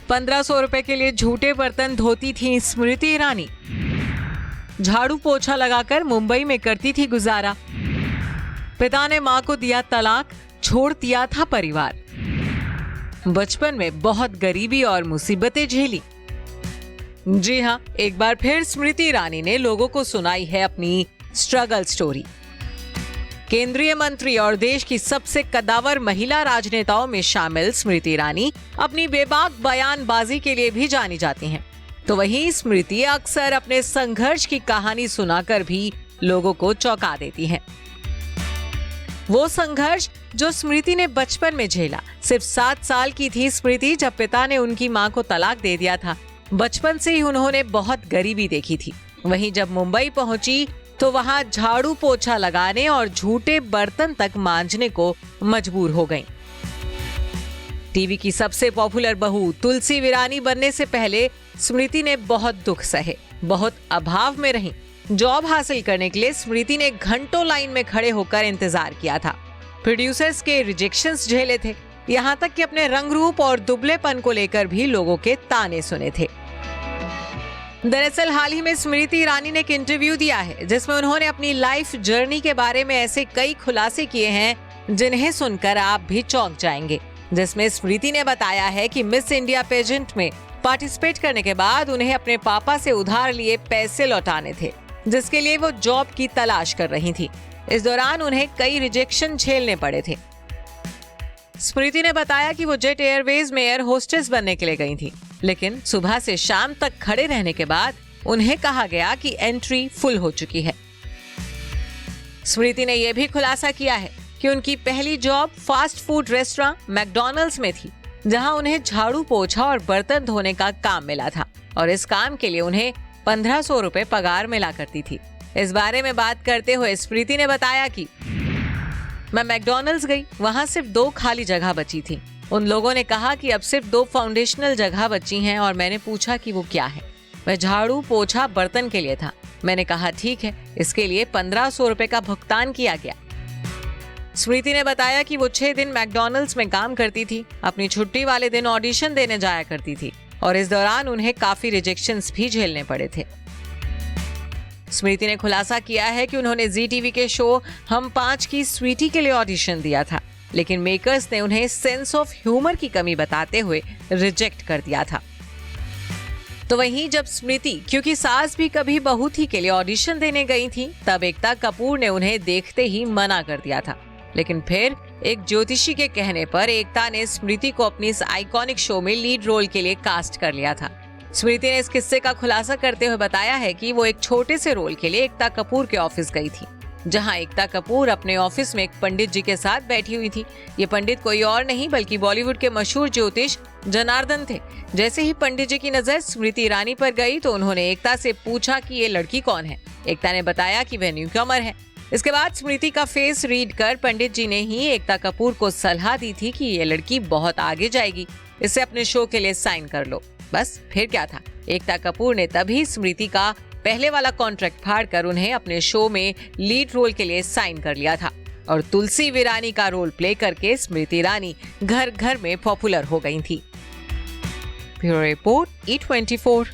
1500 रुपए के लिए झूठे बर्तन धोती थी स्मृति ईरानी। झाड़ू पोछा लगाकर मुंबई में करती थी गुजारा। पिता ने मां को दिया तलाक, छोड़ दिया था परिवार। बचपन में बहुत गरीबी और मुसीबतें झेली। जी हाँ, एक बार फिर स्मृति ईरानी ने लोगों को सुनाई है अपनी स्ट्रगल स्टोरी। केंद्रीय मंत्री और देश की सबसे कद्दावर महिला राजनेताओं में शामिल स्मृति ईरानी अपनी बेबाक बयानबाजी के लिए भी जानी जाती हैं। तो वहीं स्मृति अक्सर अपने संघर्ष की कहानी सुनाकर भी लोगों को चौंका देती हैं। वो संघर्ष जो स्मृति ने बचपन में झेला। सिर्फ 7 साल की थी स्मृति जब पिता ने उनकी मां को तलाक दे दिया था। बचपन से ही उन्होंने बहुत गरीबी देखी थी। वहीं जब मुंबई पहुंची तो वहां झाड़ू पोछा लगाने और झूठे बर्तन तक मांजने को मजबूर हो गईं। टीवी की सबसे पॉपुलर बहू तुलसी वीरानी बनने से पहले स्मृति ने बहुत दुख सहे, बहुत अभाव में रही। जॉब हासिल करने के लिए स्मृति ने घंटों लाइन में खड़े होकर इंतजार किया था। प्रोड्यूसर्स के रिजेक्शंस झेले थे, यहाँ तक कि अपने रंग रूप और दुबलेपन को लेकर भी लोगों के ताने सुने थे। दरअसल हाल ही में स्मृति ईरानी ने एक इंटरव्यू दिया है जिसमें उन्होंने अपनी लाइफ जर्नी के बारे में ऐसे कई खुलासे किए हैं जिन्हें सुनकर आप भी चौंक जाएंगे। जिसमें स्मृति ने बताया है कि मिस इंडिया पेजेंट में पार्टिसिपेट करने के बाद उन्हें अपने पापा से उधार लिए पैसे लौटाने थे, जिसके लिए वो जॉब की तलाश कर रही थी। इस दौरान उन्हें कई रिजेक्शन झेलने पड़े थे। स्मृति ने बताया कि वो जेट एयरवेज में एयर होस्टेस बनने के लिए गई थी, लेकिन सुबह से शाम तक खड़े रहने के बाद उन्हें कहा गया कि एंट्री फुल हो चुकी है। स्मृति ने यह भी खुलासा किया है कि उनकी पहली job fast food restaurant McDonald's में थी, जहां उन्हें झाड़ू पोछा और बर्तन धोने का काम मिला था और इस काम के लिए उन्हें 1500 रुपए पगार मिला करती थी। इस बारे में बात करते हुए स्मृति ने बताया कि मैं मैकडॉनल्ड्स गई, वहां सिर्फ 2 खाली जगह बची थी। उन लोगों ने कहा कि अब सिर्फ 2 फाउंडेशनल जगह बची हैं और मैंने पूछा कि वो क्या है। वह झाड़ू पोछा बर्तन के लिए था। मैंने कहा ठीक है, इसके लिए 1500 रुपए का भुगतान किया गया। स्मृति ने बताया कि वो 6 दिन मैकडॉनल्ड्स में काम करती थी। अपनी छुट्टी वाले दिन ऑडिशन देने जाया करती थी और इस दौरान उन्हें काफी रिजेक्शंस भी झेलने पड़े थे। स्मृति ने खुलासा किया है कि उन्होंने जी टीवी के शो हम 5 की स्वीटी के लिए ऑडिशन दिया था, लेकिन मेकर्स ने उन्हें सेंस ऑफ ह्यूमर की कमी बताते हुए रिजेक्ट कर दिया था। तो वहीं जब स्मृति क्योंकि सास भी कभी बहू थी के लिए ऑडिशन देने गई थी, तब एकता कपूर ने उन्हें देखते ही मना कर दिया था। लेकिन फिर एक ज्योतिषी के कहने पर एकता ने स्मृति को अपनी इस आइकॉनिक शो में लीड रोल के लिए कास्ट कर लिया था। स्मृति ने इस किस्से का खुलासा करते हुए बताया है कि वो एक छोटे से रोल के लिए एकता कपूर के ऑफिस गई थी, जहां एकता कपूर अपने ऑफिस में एक पंडित जी के साथ बैठी हुई थी। ये पंडित कोई और नहीं बल्कि बॉलीवुड के मशहूर ज्योतिष जनार्दन थे। जैसे ही पंडित जी की नजर स्मृति ईरानी पर गई तो उन्होंने एकता से पूछा कि ये लड़की कौन है। एकता ने बताया कि वह न्यूकमर है। इसके बाद स्मृति का फेस रीड कर पंडित जी ने ही एकता कपूर को सलाह दी थी कि ये लड़की बहुत आगे जाएगी, इसे अपने शो के लिए साइन कर लो। बस फिर क्या था, एकता कपूर ने तभी स्मृति का पहले वाला कॉन्ट्रैक्ट फाड़कर उन्हें अपने शो में लीड रोल के लिए साइन कर लिया था और तुलसी वीरानी का रोल प्ले करके स्मृति ईरानी घर घर में पॉपुलर हो गई थी। Bureau report E24।